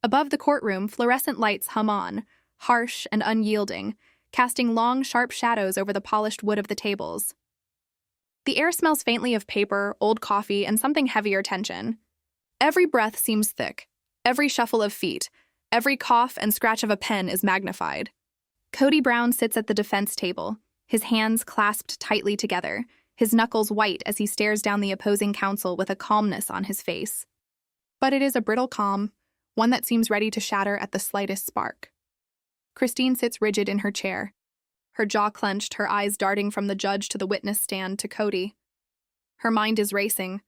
Above the courtroom, fluorescent lights hum on, harsh and unyielding, casting long, sharp shadows over the polished wood of the tables. The air smells faintly of paper, old coffee, and something heavier tension. Every breath seems thick. Every shuffle of feet, every cough and scratch of a pen is magnified. Kody Brown sits at the defense table, his hands clasped tightly together, his knuckles white as he stares down the opposing counsel with a calmness on his face. But it is a brittle calm, one that seems ready to shatter at the slightest spark. Christine sits rigid in her chair, her jaw clenched, her eyes darting from the judge to the witness stand to Kody. Her mind is racing,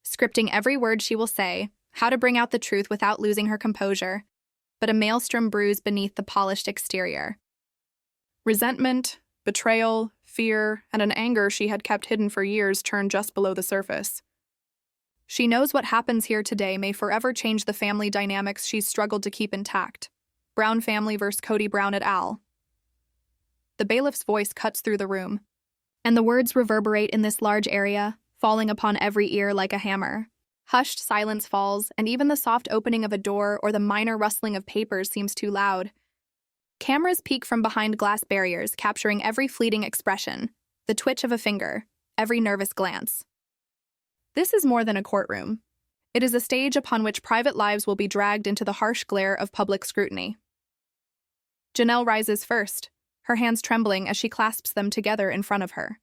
scripting every word she will say, how to bring out the truth without losing her composure, but a maelstrom brews beneath the polished exterior. Resentment, betrayal, fear, and an anger she had kept hidden for years turned just below the surface. She knows what happens here today may forever change the family dynamics she's struggled to keep intact. Brown family versus Kody Brown et al. The bailiff's voice cuts through the room, and the words reverberate in this large area, falling upon every ear like a hammer. Hushed silence falls, and even the soft opening of a door or the minor rustling of papers seems too loud. Cameras peek from behind glass barriers, capturing every fleeting expression, the twitch of a finger, every nervous glance. This is more than a courtroom. It is a stage upon which private lives will be dragged into the harsh glare of public scrutiny. Janelle rises first, her hands trembling as she clasps them together in front of her.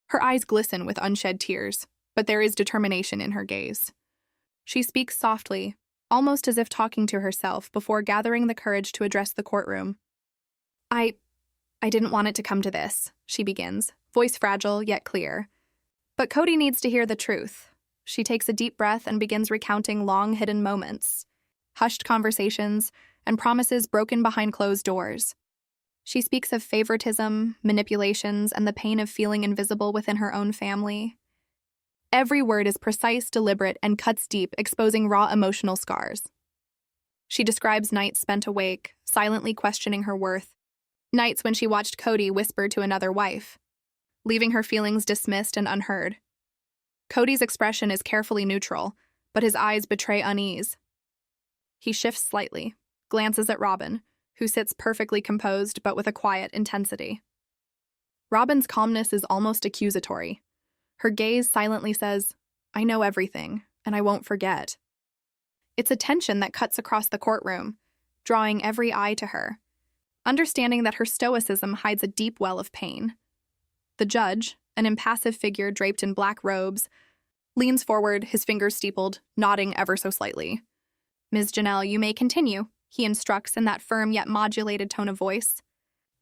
Her eyes glisten with unshed tears, but there is determination in her gaze. She speaks softly, almost as if talking to herself, before gathering the courage to address the courtroom. I didn't want it to come to this, she begins, voice fragile yet clear. But Kody needs to hear the truth. She takes a deep breath and begins recounting long-hidden moments, hushed conversations, and promises broken behind closed doors. She speaks of favoritism, manipulations, and the pain of feeling invisible within her own family. Every word is precise, deliberate, and cuts deep, exposing raw emotional scars. She describes nights spent awake, silently questioning her worth, nights when she watched Kody whisper to another wife, leaving her feelings dismissed and unheard. Kody's expression is carefully neutral, but his eyes betray unease. He shifts slightly, glances at Robyn, who sits perfectly composed but with a quiet intensity. Robyn's calmness is almost accusatory. Her gaze silently says, "I know everything, and I won't forget." It's a tension that cuts across the courtroom, drawing every eye to her, understanding that her stoicism hides a deep well of pain. The judge, an impassive figure draped in black robes, leans forward, his fingers steepled, nodding ever so slightly. "Ms. Janelle, you may continue," he instructs in that firm yet modulated tone of voice.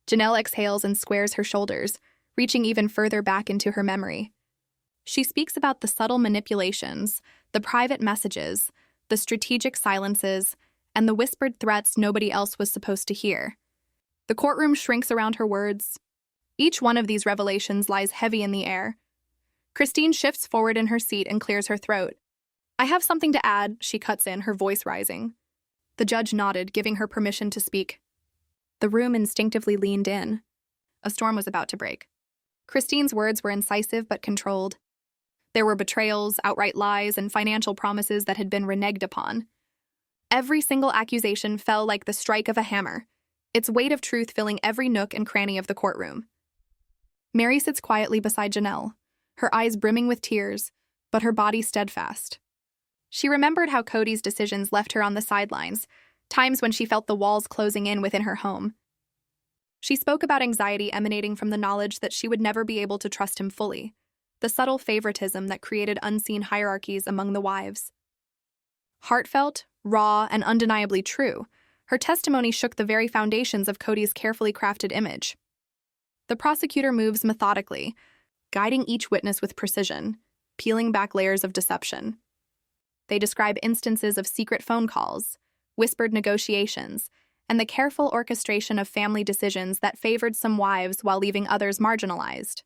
Janelle exhales and squares her shoulders, reaching even further back into her memory. She speaks about the subtle manipulations, the private messages, the strategic silences, and the whispered threats nobody else was supposed to hear. The courtroom shrinks around her words. Each one of these revelations lies heavy in the air. Christine shifts forward in her seat and clears her throat. "I have something to add," she cuts in, her voice rising. The judge nodded, giving her permission to speak. The room instinctively leaned in. A storm was about to break. Christine's words were incisive but controlled. There were betrayals, outright lies, and financial promises that had been reneged upon. Every single accusation fell like the strike of a hammer, its weight of truth filling every nook and cranny of the courtroom. Meri sits quietly beside Janelle, her eyes brimming with tears, but her body steadfast. She remembered how Kody's decisions left her on the sidelines, times when she felt the walls closing in within her home. She spoke about anxiety emanating from the knowledge that she would never be able to trust him fully, the subtle favoritism that created unseen hierarchies among the wives. Heartfelt, raw, and undeniably true, her testimony shook the very foundations of Kody's carefully crafted image. The prosecutor moves methodically, guiding each witness with precision, peeling back layers of deception. They describe instances of secret phone calls, whispered negotiations, and the careful orchestration of family decisions that favored some wives while leaving others marginalized.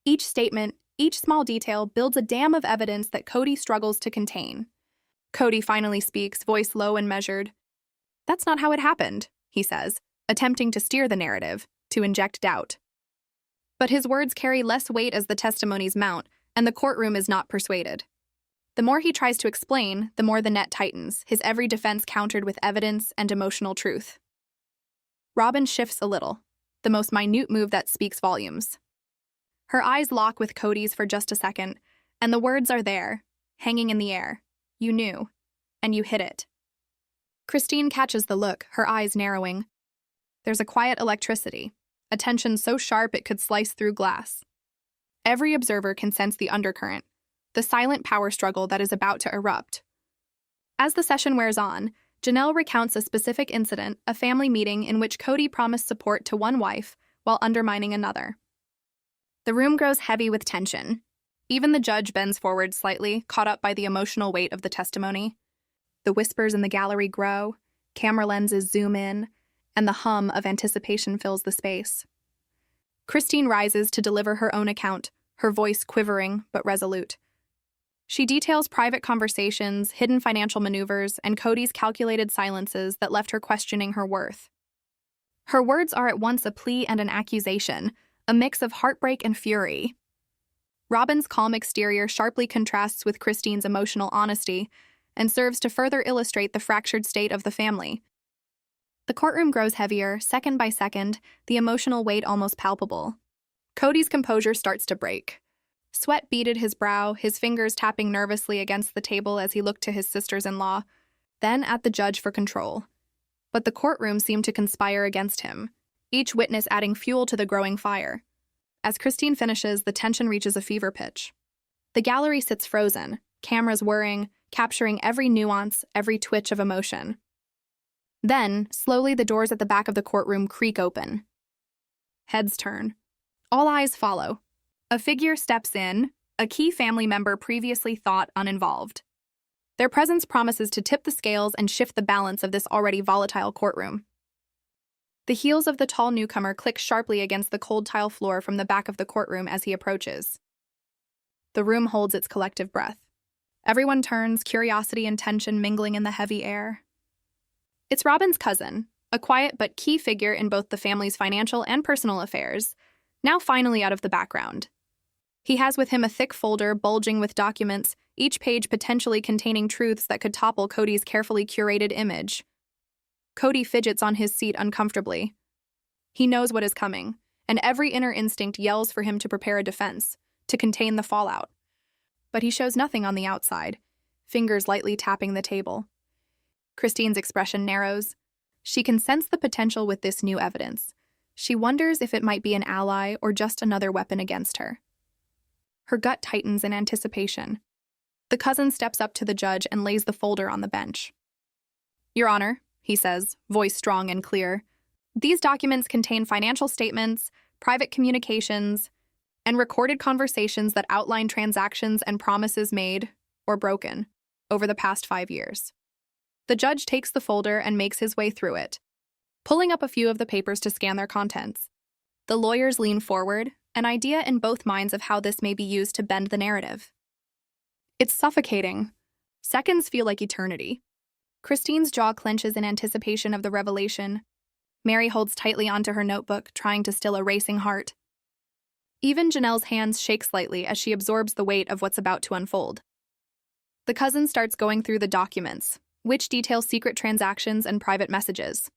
Each statement, each small detail builds a dam of evidence that Kody struggles to contain. Kody finally speaks, voice low and measured. "That's not how it happened," he says, attempting to steer the narrative, to inject doubt. But his words carry less weight as the testimonies mount, and the courtroom is not persuaded. The more he tries to explain, the more the net tightens, his every defense countered with evidence and emotional truth. Robyn shifts a little, the most minute move that speaks volumes. Her eyes lock with Kody's for just a second, and the words are there, hanging in the air. You knew, and you hid it. Christine catches the look, her eyes narrowing. There's a quiet electricity, a tension so sharp it could slice through glass. Every observer can sense the undercurrent, the silent power struggle that is about to erupt. As the session wears on, Janelle recounts a specific incident, a family meeting in which Kody promised support to one wife while undermining another. The room grows heavy with tension. Even the judge bends forward slightly, caught up by the emotional weight of the testimony. The whispers in the gallery grow, camera lenses zoom in, and the hum of anticipation fills the space. Christine rises to deliver her own account, her voice quivering but resolute. She details private conversations, hidden financial maneuvers, and Kody's calculated silences that left her questioning her worth. Her words are at once a plea and an accusation, a mix of heartbreak and fury. Robyn's calm exterior sharply contrasts with Christine's emotional honesty and serves to further illustrate the fractured state of the family. The courtroom grows heavier, second by second, the emotional weight almost palpable. Kody's composure starts to break. Sweat beaded his brow, his fingers tapping nervously against the table as he looked to his sisters-in-law, then at the judge for control. But the courtroom seemed to conspire against him, each witness adding fuel to the growing fire. As Christine finishes, the tension reaches a fever pitch. The gallery sits frozen, cameras whirring, capturing every nuance, every twitch of emotion. Then, slowly, the doors at the back of the courtroom creak open. Heads turn. All eyes follow. A figure steps in, a key family member previously thought uninvolved. Their presence promises to tip the scales and shift the balance of this already volatile courtroom. The heels of the tall newcomer click sharply against the cold tile floor from the back of the courtroom as he approaches. The room holds its collective breath. Everyone turns, curiosity and tension mingling in the heavy air. It's Robyn's cousin, a quiet but key figure in both the family's financial and personal affairs, now finally out of the background. He has with him a thick folder bulging with documents, each page potentially containing truths that could topple Kody's carefully curated image. Kody fidgets on his seat uncomfortably. He knows what is coming, and every inner instinct yells for him to prepare a defense, to contain the fallout. But he shows nothing on the outside, fingers lightly tapping the table. Christine's expression narrows. She can sense the potential with this new evidence. She wonders if it might be an ally or just another weapon against her. Her gut tightens in anticipation. The cousin steps up to the judge and lays the folder on the bench. "Your Honor," he says, voice strong and clear, "these documents contain financial statements, private communications, and recorded conversations that outline transactions and promises made, or broken, over the past 5 years." The judge takes the folder and makes his way through it, pulling up a few of the papers to scan their contents. The lawyers lean forward, an idea in both minds of how this may be used to bend the narrative. It's suffocating. Seconds feel like eternity. Christine's jaw clenches in anticipation of the revelation. Meri holds tightly onto her notebook, trying to still a racing heart. Even Janelle's hands shake slightly as she absorbs the weight of what's about to unfold. The cousin starts going through the documents, which detail secret transactions and private messages.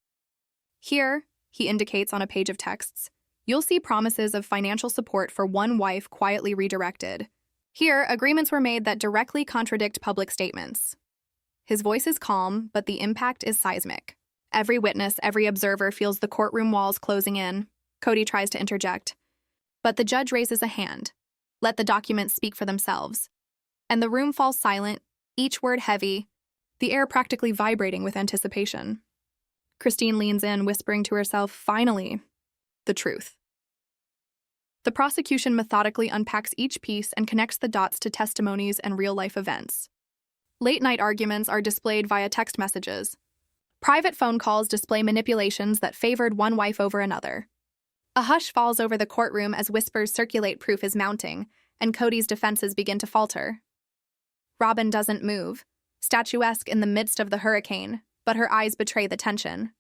"Here," he indicates on a page of texts, "you'll see promises of financial support for one wife quietly redirected. Here, agreements were made that directly contradict public statements." His voice is calm, but the impact is seismic. Every witness, every observer feels the courtroom walls closing in. Kody tries to interject. But the judge raises a hand. Let the documents speak for themselves. And the room falls silent, each word heavy, the air practically vibrating with anticipation. Christine leans in, whispering to herself, finally, the truth. The prosecution methodically unpacks each piece and connects the dots to testimonies and real-life events. Late-night arguments are displayed via text messages. Private phone calls display manipulations that favored one wife over another. A hush falls over the courtroom as whispers circulate proof is mounting, and Kody's defenses begin to falter. Robyn doesn't move, statuesque in the midst of the hurricane, but her eyes betray the tension.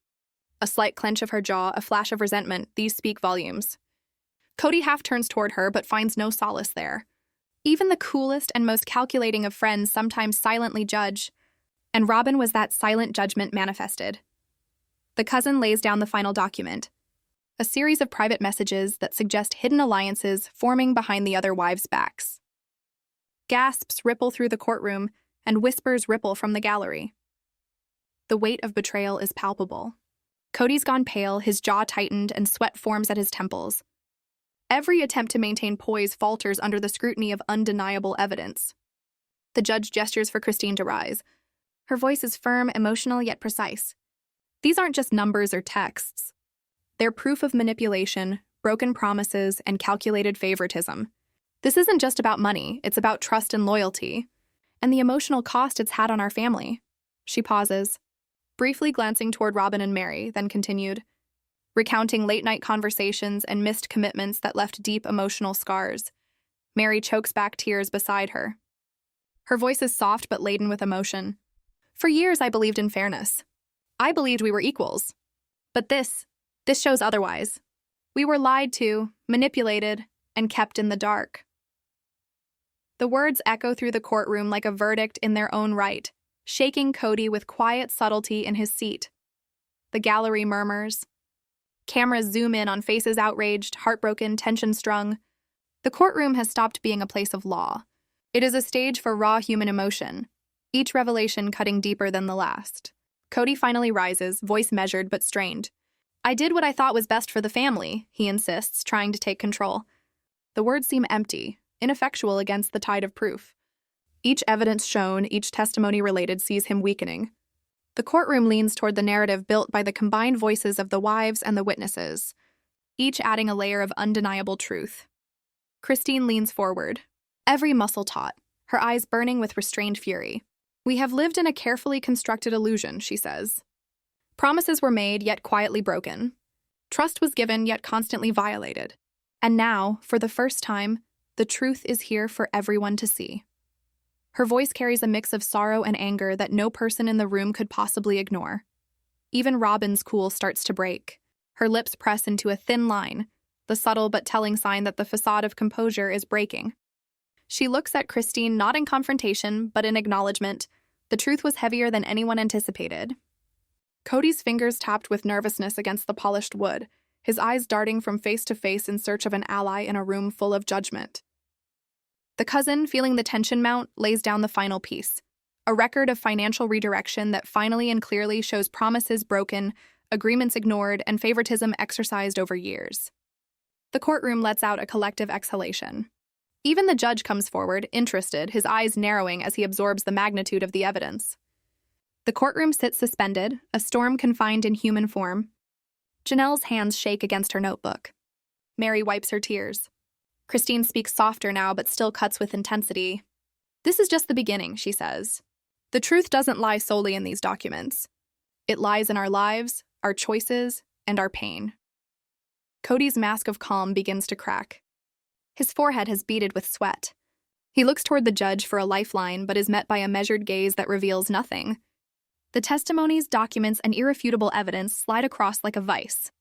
A slight clench of her jaw, a flash of resentment, these speak volumes. Kody half turns toward her but finds no solace there. Even the coolest and most calculating of friends sometimes silently judge, and Robyn was that silent judgment manifested. The cousin lays down the final document, a series of private messages that suggest hidden alliances forming behind the other wives' backs. Gasps ripple through the courtroom, and whispers ripple from the gallery. The weight of betrayal is palpable. Kody's gone pale, his jaw tightened, and sweat forms at his temples. Every attempt to maintain poise falters under the scrutiny of undeniable evidence. The judge gestures for Christine to rise. Her voice is firm, emotional, yet precise. These aren't just numbers or texts. They're proof of manipulation, broken promises, and calculated favoritism. This isn't just about money, it's about trust and loyalty, and the emotional cost it's had on our family. She pauses, briefly glancing toward Robyn and Meri, then continued, recounting late-night conversations and missed commitments that left deep emotional scars. Meri chokes back tears beside her. Her voice is soft but laden with emotion. For years, I believed in fairness. I believed we were equals. But this shows otherwise. We were lied to, manipulated, and kept in the dark. The words echo through the courtroom like a verdict in their own right, shaking Kody with quiet subtlety in his seat. The gallery murmurs. Cameras zoom in on faces outraged, heartbroken, tension-strung. The courtroom has stopped being a place of law. It is a stage for raw human emotion, each revelation cutting deeper than the last. Kody finally rises, voice measured but strained. I did what I thought was best for the family, he insists, trying to take control. The words seem empty, ineffectual against the tide of proof. Each evidence shown, each testimony related sees him weakening. The courtroom leans toward the narrative built by the combined voices of the wives and the witnesses, each adding a layer of undeniable truth. Christine leans forward, every muscle taut, her eyes burning with restrained fury. We have lived in a carefully constructed illusion, she says. Promises were made, yet quietly broken. Trust was given, yet constantly violated. And now, for the first time, the truth is here for everyone to see. Her voice carries a mix of sorrow and anger that no person in the room could possibly ignore. Even Robyn's cool starts to break. Her lips press into a thin line, the subtle but telling sign that the facade of composure is breaking. She looks at Christine not in confrontation, but in acknowledgement. The truth was heavier than anyone anticipated. Kody's fingers tapped with nervousness against the polished wood, his eyes darting from face to face in search of an ally in a room full of judgment. The cousin, feeling the tension mount, lays down the final piece, a record of financial redirection that finally and clearly shows promises broken, agreements ignored, and favoritism exercised over years. The courtroom lets out a collective exhalation. Even the judge comes forward, interested, his eyes narrowing as he absorbs the magnitude of the evidence. The courtroom sits suspended, a storm confined in human form. Janelle's hands shake against her notebook. Meri wipes her tears. Christine speaks softer now, but still cuts with intensity. This is just the beginning, she says. The truth doesn't lie solely in these documents. It lies in our lives, our choices, and our pain. Kody's mask of calm begins to crack. His forehead has beaded with sweat. He looks toward the judge for a lifeline, but is met by a measured gaze that reveals nothing. The testimonies, documents, and irrefutable evidence slide across like a vice.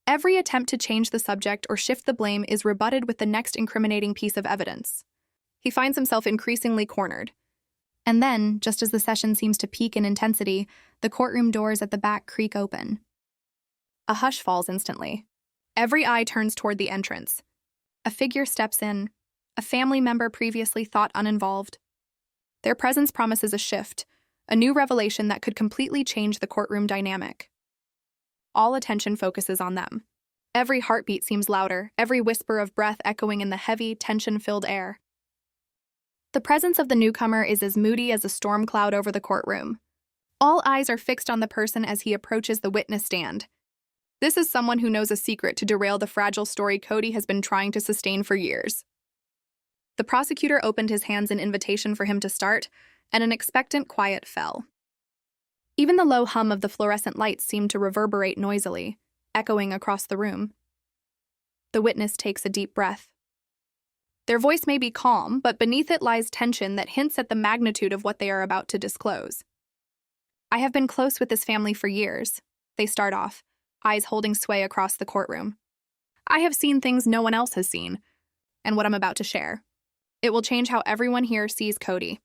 Every attempt to change the subject or shift the blame is rebutted with the next incriminating piece of evidence. He finds himself increasingly cornered. And then, just as the session seems to peak in intensity, the courtroom doors at the back creak open. A hush falls instantly. Every eye turns toward the entrance. A figure steps in, a family member previously thought uninvolved. Their presence promises a shift, a new revelation that could completely change the courtroom dynamic. All attention focuses on them. Every heartbeat seems louder, every whisper of breath echoing in the heavy, tension-filled air. The presence of the newcomer is as moody as a storm cloud over the courtroom. All eyes are fixed on the person as he approaches the witness stand. This is someone who knows a secret to derail the fragile story Kody has been trying to sustain for years. The prosecutor opened his hands in invitation for him to start, and an expectant quiet fell. Even the low hum of the fluorescent lights seemed to reverberate noisily, echoing across the room. The witness takes a deep breath. Their voice may be calm, but beneath it lies tension that hints at the magnitude of what they are about to disclose. I have been close with this family for years, they start off, eyes holding sway across the courtroom. I have seen things no one else has seen, and what I'm about to share. It will change how everyone here sees Kody.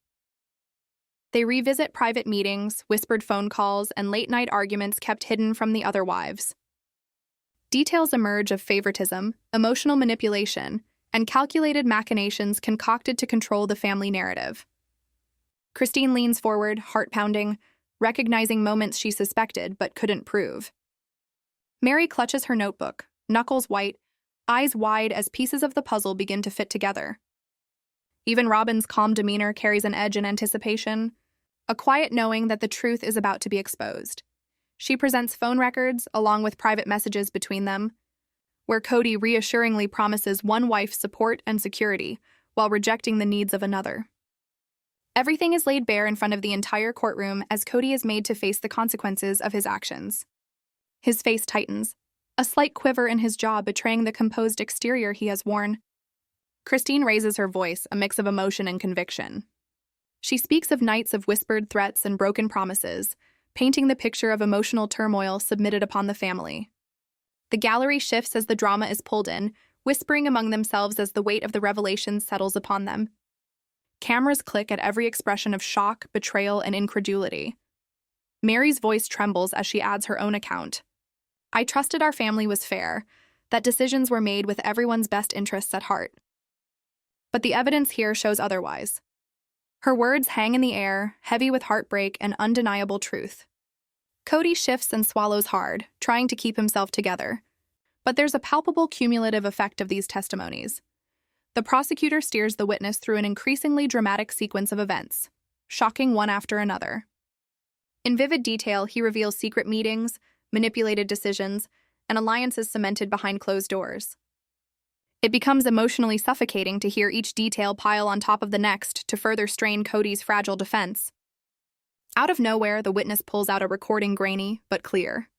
They revisit private meetings, whispered phone calls, and late-night arguments kept hidden from the other wives. Details emerge of favoritism, emotional manipulation, and calculated machinations concocted to control the family narrative. Christine leans forward, heart pounding, recognizing moments she suspected but couldn't prove. Meri clutches her notebook, knuckles white, eyes wide as pieces of the puzzle begin to fit together. Even Robyn's calm demeanor carries an edge in anticipation, a quiet knowing that the truth is about to be exposed. She presents phone records, along with private messages between them, where Kody reassuringly promises one wife support and security while rejecting the needs of another. Everything is laid bare in front of the entire courtroom as Kody is made to face the consequences of his actions. His face tightens, a slight quiver in his jaw betraying the composed exterior he has worn. Christine raises her voice, a mix of emotion and conviction. She speaks of nights of whispered threats and broken promises, painting the picture of emotional turmoil submitted upon the family. The gallery shifts as the drama is pulled in, whispering among themselves as the weight of the revelations settles upon them. Cameras click at every expression of shock, betrayal, and incredulity. Meri's voice trembles as she adds her own account. I trusted our family was fair, that decisions were made with everyone's best interests at heart. But the evidence here shows otherwise. Her words hang in the air, heavy with heartbreak and undeniable truth. Kody shifts and swallows hard, trying to keep himself together. But there's a palpable cumulative effect of these testimonies. The prosecutor steers the witness through an increasingly dramatic sequence of events, shocking one after another. In vivid detail, he reveals secret meetings, manipulated decisions, and alliances cemented behind closed doors. It becomes emotionally suffocating to hear each detail pile on top of the next to further strain Kody's fragile defense. Out of nowhere, the witness pulls out a recording grainy but clear.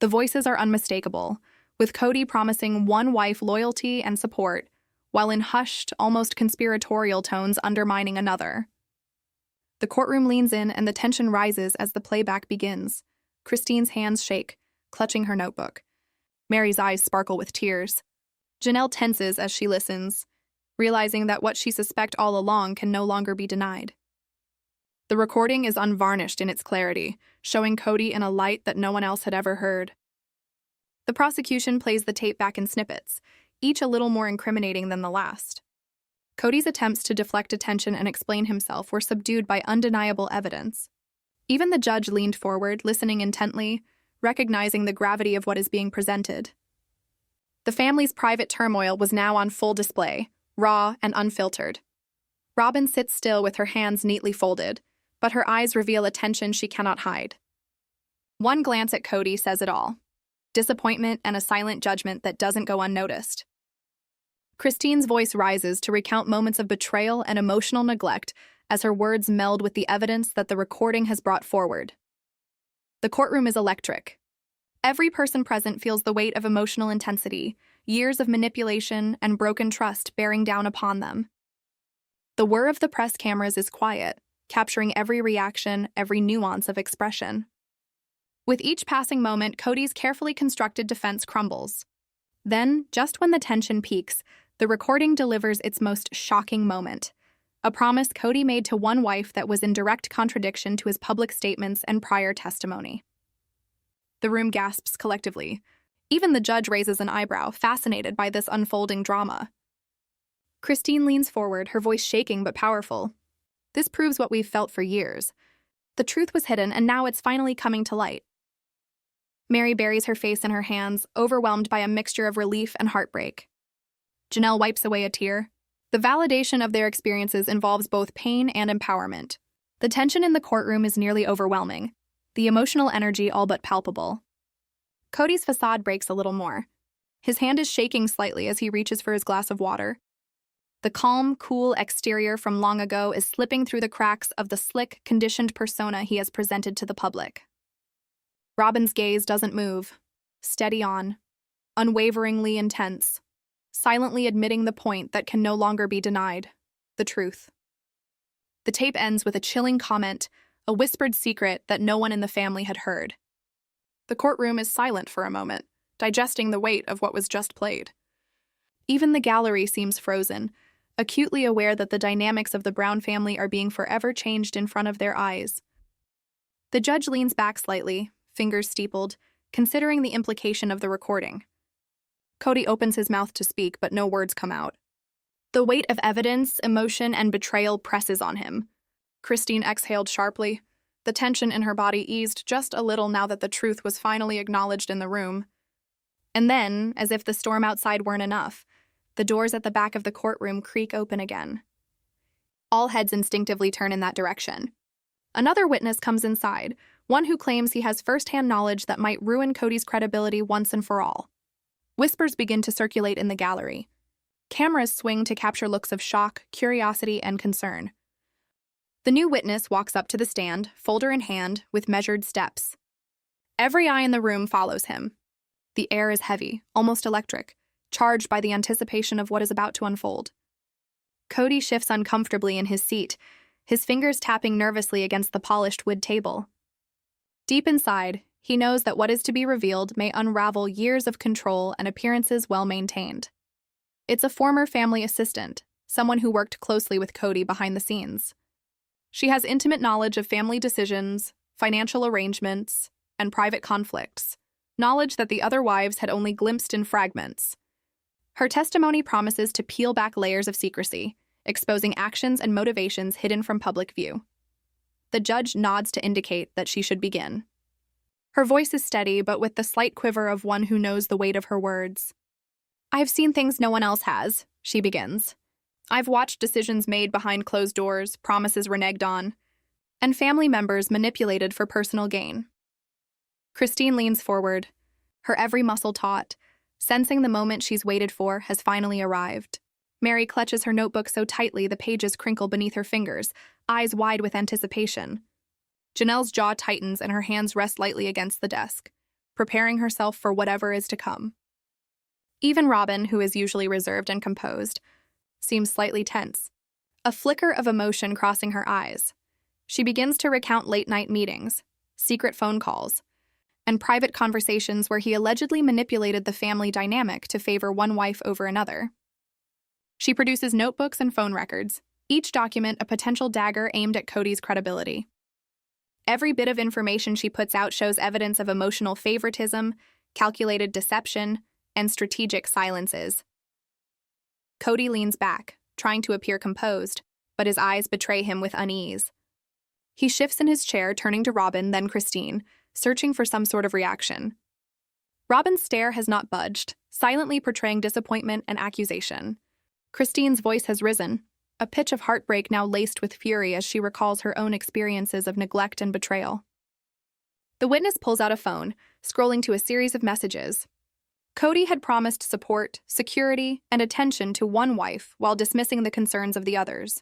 The voices are unmistakable, with Kody promising one wife loyalty and support, while in hushed, almost conspiratorial tones undermining another. The courtroom leans in and the tension rises as the playback begins. Christine's hands shake, clutching her notebook. Meri's eyes sparkle with tears. Janelle tenses as she listens, realizing that what she suspects all along can no longer be denied. The recording is unvarnished in its clarity, showing Kody in a light that no one else had ever heard. The prosecution plays the tape back in snippets, each a little more incriminating than the last. Kody's attempts to deflect attention and explain himself were subdued by undeniable evidence. Even the judge leaned forward, listening intently, recognizing the gravity of what is being presented. The family's private turmoil was now on full display, raw and unfiltered. Robyn sits still with her hands neatly folded, but her eyes reveal a tension she cannot hide. One glance at Kody says it all. Disappointment and a silent judgment that doesn't go unnoticed. Christine's voice rises to recount moments of betrayal and emotional neglect as her words meld with the evidence that the recording has brought forward. The courtroom is electric. Every person present feels the weight of emotional intensity, years of manipulation and broken trust bearing down upon them. The whir of the press cameras is quiet, capturing every reaction, every nuance of expression. With each passing moment, Kody's carefully constructed defense crumbles. Then, just when the tension peaks, the recording delivers its most shocking moment. A promise Kody made to one wife that was in direct contradiction to his public statements and prior testimony. The room gasps collectively. Even the judge raises an eyebrow, fascinated by this unfolding drama. Christine leans forward, her voice shaking but powerful. This proves what we've felt for years. The truth was hidden, and now it's finally coming to light. Meri buries her face in her hands, overwhelmed by a mixture of relief and heartbreak. Janelle wipes away a tear. The validation of their experiences involves both pain and empowerment. The tension in the courtroom is nearly overwhelming, the emotional energy all but palpable. Kody's facade breaks a little more. His hand is shaking slightly as he reaches for his glass of water. The calm, cool exterior from long ago is slipping through the cracks of the slick, conditioned persona he has presented to the public. Robyn's gaze doesn't move, steady on, unwaveringly intense, silently admitting the point that can no longer be denied, the truth. The tape ends with a chilling comment, a whispered secret that no one in the family had heard. The courtroom is silent for a moment, digesting the weight of what was just played. Even the gallery seems frozen, acutely aware that the dynamics of the Brown family are being forever changed in front of their eyes. The judge leans back slightly, fingers steepled, considering the implication of the recording. Kody opens his mouth to speak, but no words come out. The weight of evidence, emotion, and betrayal presses on him. Christine exhaled sharply. The tension in her body eased just a little now that the truth was finally acknowledged in the room. And then, as if the storm outside weren't enough, the doors at the back of the courtroom creak open again. All heads instinctively turn in that direction. Another witness comes inside, one who claims he has first-hand knowledge that might ruin Kody's credibility once and for all. Whispers begin to circulate in the gallery. Cameras swing to capture looks of shock, curiosity, and concern. The new witness walks up to the stand, folder in hand, with measured steps. Every eye in the room follows him. The air is heavy, almost electric, charged by the anticipation of what is about to unfold. Kody shifts uncomfortably in his seat, his fingers tapping nervously against the polished wood table. Deep inside, he knows that what is to be revealed may unravel years of control and appearances well maintained. It's a former family assistant, someone who worked closely with Kody behind the scenes. She has intimate knowledge of family decisions, financial arrangements, and private conflicts, knowledge that the other wives had only glimpsed in fragments. Her testimony promises to peel back layers of secrecy, exposing actions and motivations hidden from public view. The judge nods to indicate that she should begin. Her voice is steady, but with the slight quiver of one who knows the weight of her words. "I've seen things no one else has," she begins. "I've watched decisions made behind closed doors, promises reneged on, and family members manipulated for personal gain." Christine leans forward, her every muscle taut, sensing the moment she's waited for has finally arrived. Meri clutches her notebook so tightly the pages crinkle beneath her fingers, eyes wide with anticipation. Janelle's jaw tightens and her hands rest lightly against the desk, preparing herself for whatever is to come. Even Robyn, who is usually reserved and composed, seems slightly tense, a flicker of emotion crossing her eyes. She begins to recount late-night meetings, secret phone calls, and private conversations where he allegedly manipulated the family dynamic to favor one wife over another. She produces notebooks and phone records, each document a potential dagger aimed at Kody's credibility. Every bit of information she puts out shows evidence of emotional favoritism, calculated deception, and strategic silences. Kody leans back, trying to appear composed, but his eyes betray him with unease. He shifts in his chair, turning to Robyn, then Christine, searching for some sort of reaction. Robyn's stare has not budged, silently portraying disappointment and accusation. Christine's voice has risen, a pitch of heartbreak now laced with fury as she recalls her own experiences of neglect and betrayal. The witness pulls out a phone, scrolling to a series of messages. Kody had promised support, security, and attention to one wife while dismissing the concerns of the others.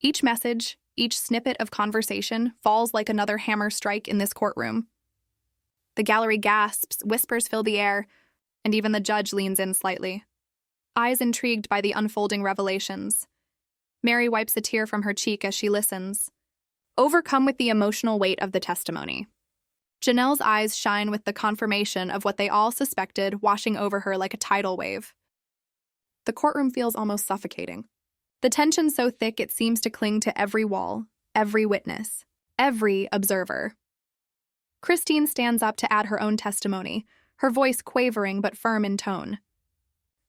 Each message, each snippet of conversation falls like another hammer strike in this courtroom. The gallery gasps, whispers fill the air, and even the judge leans in slightly, eyes intrigued by the unfolding revelations. Meri wipes a tear from her cheek as she listens, overcome with the emotional weight of the testimony. Janelle's eyes shine with the confirmation of what they all suspected, washing over her like a tidal wave. The courtroom feels almost suffocating. The tension so thick it seems to cling to every wall, every witness, every observer. Christine stands up to add her own testimony, her voice quavering but firm in tone.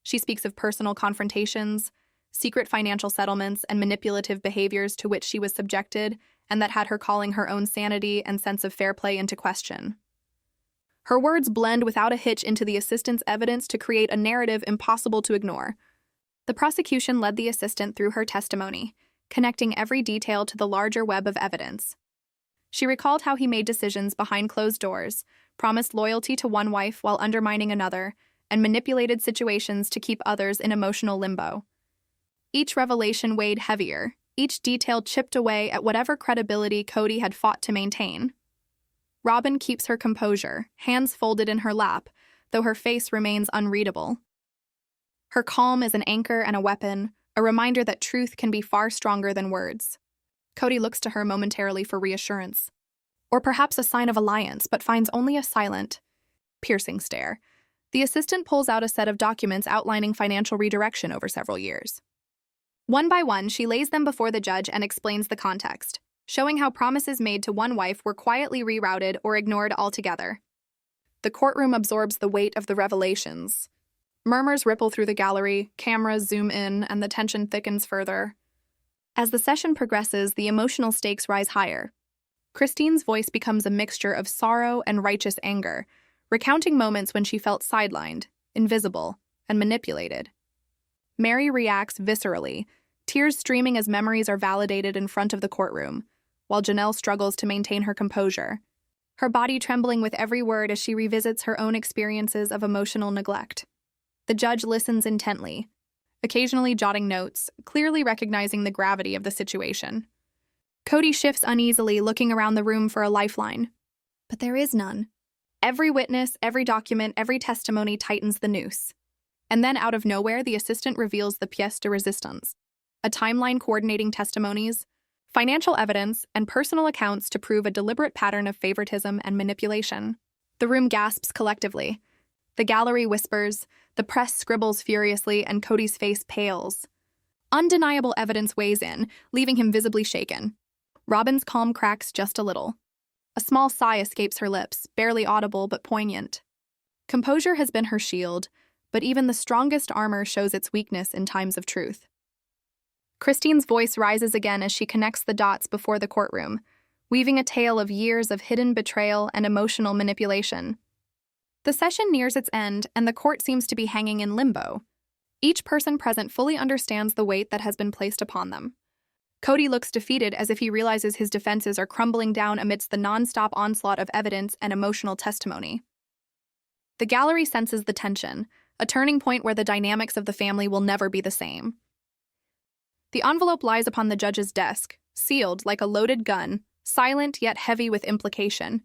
She speaks of personal confrontations, secret financial settlements, and manipulative behaviors to which she was subjected, and that had her calling her own sanity and sense of fair play into question. Her words blend without a hitch into the assistant's evidence to create a narrative impossible to ignore. The prosecution led the assistant through her testimony, connecting every detail to the larger web of evidence. She recalled how he made decisions behind closed doors, promised loyalty to one wife while undermining another, and manipulated situations to keep others in emotional limbo. Each revelation weighed heavier, each detail chipped away at whatever credibility Kody had fought to maintain. Robyn keeps her composure, hands folded in her lap, though her face remains unreadable. Her calm is an anchor and a weapon, a reminder that truth can be far stronger than words. Kody looks to her momentarily for reassurance, or perhaps a sign of alliance, but finds only a silent, piercing stare. The assistant pulls out a set of documents outlining financial redirection over several years. One by one, she lays them before the judge and explains the context, showing how promises made to one wife were quietly rerouted or ignored altogether. The courtroom absorbs the weight of the revelations. Murmurs ripple through the gallery, cameras zoom in, and the tension thickens further. As the session progresses, the emotional stakes rise higher. Christine's voice becomes a mixture of sorrow and righteous anger, recounting moments when she felt sidelined, invisible, and manipulated. Meri reacts viscerally, tears streaming as memories are validated in front of the courtroom, while Janelle struggles to maintain her composure, her body trembling with every word as she revisits her own experiences of emotional neglect. The judge listens intently, occasionally jotting notes, clearly recognizing the gravity of the situation. Kody shifts uneasily, looking around the room for a lifeline. But there is none. Every witness, every document, every testimony tightens the noose. And then out of nowhere, the assistant reveals the pièce de résistance, a timeline coordinating testimonies, financial evidence, and personal accounts to prove a deliberate pattern of favoritism and manipulation. The room gasps collectively. The gallery whispers, the press scribbles furiously, and Kody's face pales. Undeniable evidence weighs in, leaving him visibly shaken. Robyn's calm cracks just a little. A small sigh escapes her lips, barely audible but poignant. Composure has been her shield, but even the strongest armor shows its weakness in times of truth. Christine's voice rises again as she connects the dots before the courtroom, weaving a tale of years of hidden betrayal and emotional manipulation. The session nears its end, and the court seems to be hanging in limbo. Each person present fully understands the weight that has been placed upon them. Kody looks defeated as if he realizes his defenses are crumbling down amidst the non-stop onslaught of evidence and emotional testimony. The gallery senses the tension, a turning point where the dynamics of the family will never be the same. The envelope lies upon the judge's desk, sealed like a loaded gun, silent yet heavy with implication.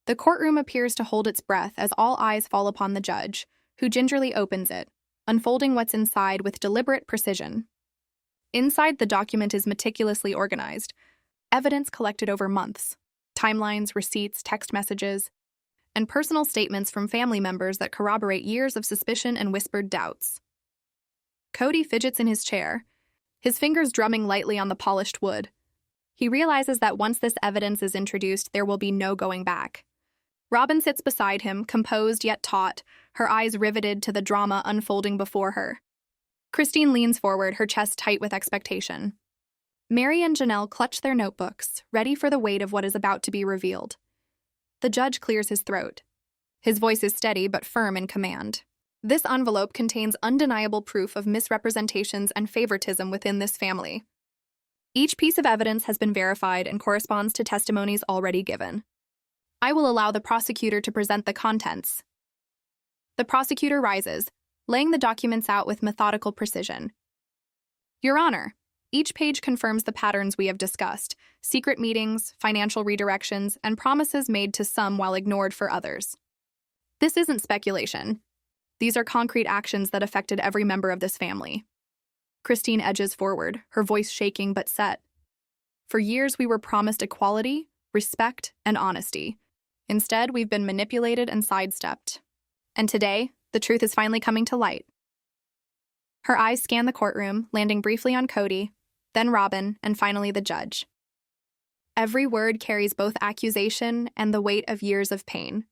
The courtroom appears to hold its breath as all eyes fall upon the judge, who gingerly opens it, unfolding what's inside with deliberate precision. Inside, the document is meticulously organized, evidence collected over months, timelines, receipts, text messages, and personal statements from family members that corroborate years of suspicion and whispered doubts. Kody fidgets in his chair, his fingers drumming lightly on the polished wood. He realizes that once this evidence is introduced, there will be no going back. Robyn sits beside him, composed yet taut, her eyes riveted to the drama unfolding before her. Christine leans forward, her chest tight with expectation. Meri and Janelle clutch their notebooks, ready for the weight of what is about to be revealed. The judge clears his throat. His voice is steady but firm in command. This envelope contains undeniable proof of misrepresentations and favoritism within this family. Each piece of evidence has been verified and corresponds to testimonies already given. I will allow the prosecutor to present the contents. The prosecutor rises, laying the documents out with methodical precision. Your Honor, each page confirms the patterns we have discussed: secret meetings, financial redirections, and promises made to some while ignored for others. This isn't speculation. These are concrete actions that affected every member of this family. Christine edges forward, her voice shaking but set. For years, we were promised equality, respect, and honesty. Instead, we've been manipulated and sidestepped. And today, the truth is finally coming to light. Her eyes scan the courtroom, landing briefly on Kody, then Robyn, and finally the judge. Every word carries both accusation and the weight of years of pain.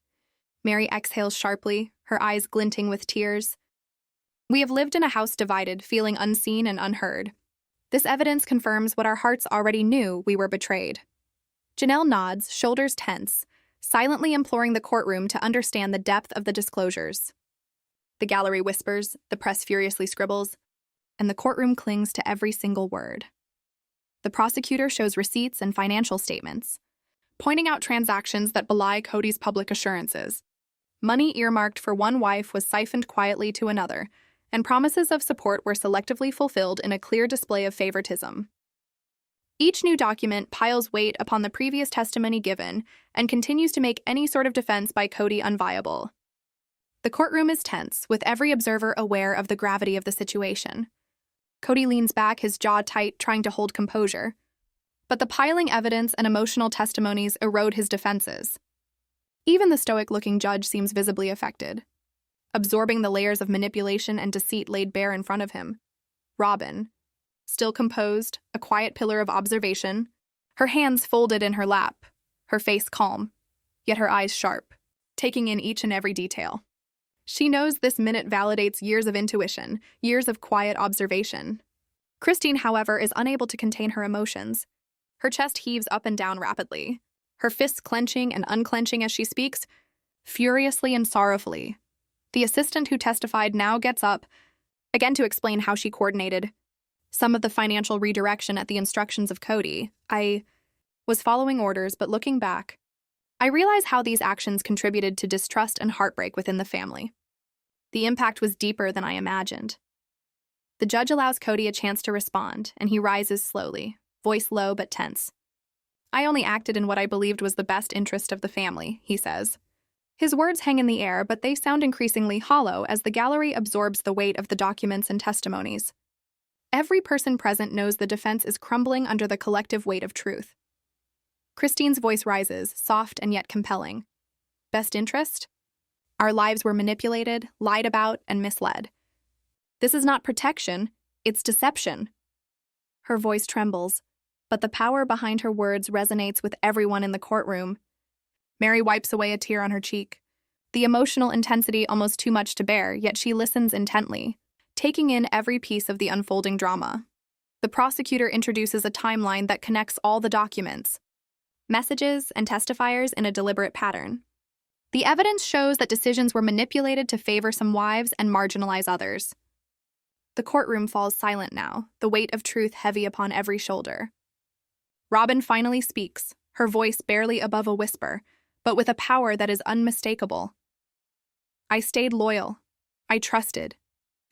Meri exhales sharply, her eyes glinting with tears. We have lived in a house divided, feeling unseen and unheard. This evidence confirms what our hearts already knew: we were betrayed. Janelle nods, shoulders tense, silently imploring the courtroom to understand the depth of the disclosures. The gallery whispers, the press furiously scribbles, and the courtroom clings to every single word. The prosecutor shows receipts and financial statements, pointing out transactions that belie Kody's public assurances. Money earmarked for one wife was siphoned quietly to another, and promises of support were selectively fulfilled in a clear display of favoritism. Each new document piles weight upon the previous testimony given and continues to make any sort of defense by Kody unviable. The courtroom is tense, with every observer aware of the gravity of the situation. Kody leans back, his jaw tight, trying to hold composure. But the piling evidence and emotional testimonies erode his defenses. Even the stoic-looking judge seems visibly affected, absorbing the layers of manipulation and deceit laid bare in front of him. Robyn, still composed, a quiet pillar of observation, her hands folded in her lap, her face calm, yet her eyes sharp, taking in each and every detail. She knows this minute validates years of intuition, years of quiet observation. Christine, however, is unable to contain her emotions. Her chest heaves up and down rapidly, her fists clenching and unclenching as she speaks, furiously and sorrowfully. The assistant who testified now gets up, again to explain how she coordinated some of the financial redirection at the instructions of Kody. I was following orders, but looking back, I realize how these actions contributed to distrust and heartbreak within the family. The impact was deeper than I imagined. The judge allows Kody a chance to respond, and he rises slowly, voice low but tense. I only acted in what I believed was the best interest of the family, he says. His words hang in the air, but they sound increasingly hollow as the gallery absorbs the weight of the documents and testimonies. Every person present knows the defense is crumbling under the collective weight of truth. Christine's voice rises, soft and yet compelling. Best interest? Our lives were manipulated, lied about, and misled. This is not protection, it's deception. Her voice trembles, but the power behind her words resonates with everyone in the courtroom. Meri wipes away a tear on her cheek. The emotional intensity almost too much to bear, yet she listens intently, taking in every piece of the unfolding drama. The prosecutor introduces a timeline that connects all the documents, messages, and testifiers in a deliberate pattern. The evidence shows that decisions were manipulated to favor some wives and marginalize others. The courtroom falls silent now, the weight of truth heavy upon every shoulder. Robyn finally speaks, her voice barely above a whisper, but with a power that is unmistakable. I stayed loyal, I trusted,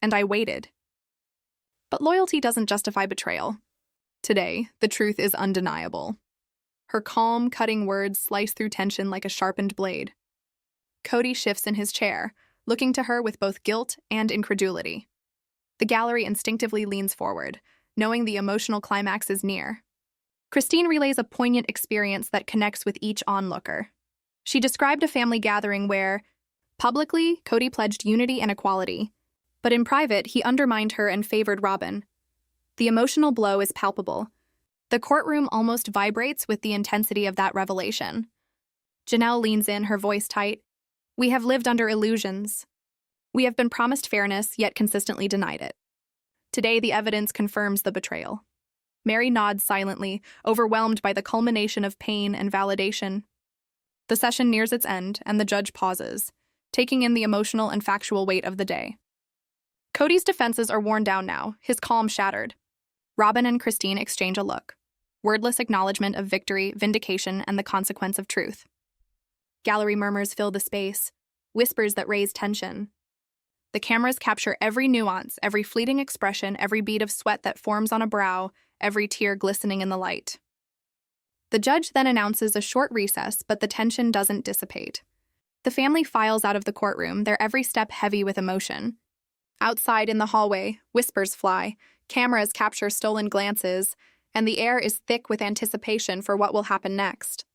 and I waited. But loyalty doesn't justify betrayal. Today, the truth is undeniable. Her calm, cutting words slice through tension like a sharpened blade. Kody shifts in his chair, looking to her with both guilt and incredulity. The gallery instinctively leans forward, knowing the emotional climax is near. Christine relays a poignant experience that connects with each onlooker. She described a family gathering where, publicly, Kody pledged unity and equality, but in private, he undermined her and favored Robyn. The emotional blow is palpable. The courtroom almost vibrates with the intensity of that revelation. Janelle leans in, her voice tight. We have lived under illusions. We have been promised fairness, yet consistently denied it. Today, the evidence confirms the betrayal. Meri nods silently, overwhelmed by the culmination of pain and validation. The session nears its end, and the judge pauses, taking in the emotional and factual weight of the day. Kody's defenses are worn down now, his calm shattered. Robyn and Christine exchange a look, wordless acknowledgement of victory, vindication, and the consequence of truth. Gallery murmurs fill the space, whispers that raise tension. The cameras capture every nuance, every fleeting expression, every bead of sweat that forms on a brow, every tear glistening in the light. The judge then announces a short recess, but the tension doesn't dissipate. The family files out of the courtroom, their every step heavy with emotion. Outside in the hallway, whispers fly, cameras capture stolen glances, and the air is thick with anticipation for what will happen next.